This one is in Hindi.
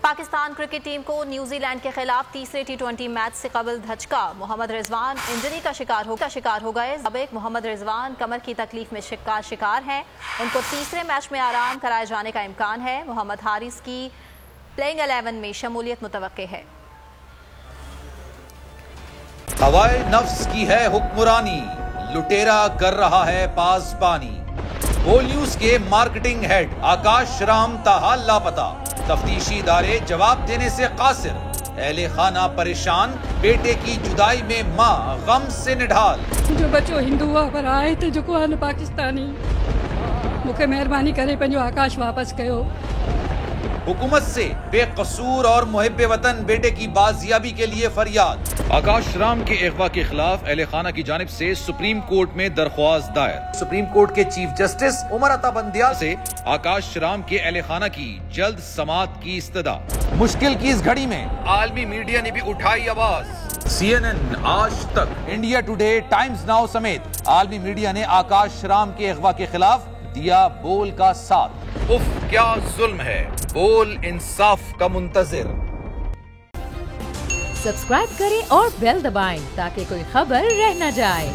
पाकिस्तान क्रिकेट टीम को न्यूजीलैंड के खिलाफ तीसरे T20 मैच से कबल धचका। मोहम्मद रिजवान इंजरी का शिकार हो गए। साबिक मोहम्मद रिजवान कमर की तकलीफ में शिकार हैं। उनको तीसरे मैच में आराम कराए जाने का इम्कान है। मोहम्मद हारिस की प्लेइंग 11 में शमूलियत मुतवक्के है। हवाए नफ्स की है हुक्मरानी, लुटेरा कर रहा है पासबानी। बोल न्यूज के मार्केटिंग हेड आकाश राम ताहा लापता। तफ्तीशी इदारे जवाब देने से कासिर। अहले खाना परेशान, बेटे की जुदाई में मां गम से निढाल। जो बच्चो हिंदू हुआ पर आए थे जो को पाकिस्तानी, मुझे मेहरबानी करे पंहिंजो आकाश वापस कयो। हुकूमत से बेकसूर और मुहिब्बे वतन बेटे की बाजियाबी के लिए फरियाद। आकाश राम के अगवा के खिलाफ अहले खाना की जानिब से सुप्रीम कोर्ट में दरख्वास्त दायर। सुप्रीम कोर्ट के चीफ जस्टिस उमर अता बंदियाल से आकाश राम के अहले खाना की जल्द समाअत की इस्तदा। मुश्किल की इस घड़ी में आलमी मीडिया ने भी उठाई आवाज। CNN, आज तक, इंडिया टुडे, टाइम्स नाउ समेत आलमी मीडिया ने आकाश राम के अगवा के खिलाफ दिया बोल का साथ। उफ क्या जुल्म है, बोल इंसाफ का मुंतजिर। सब्सक्राइब करें और बेल दबाएं ताकि कोई खबर रह न जाए।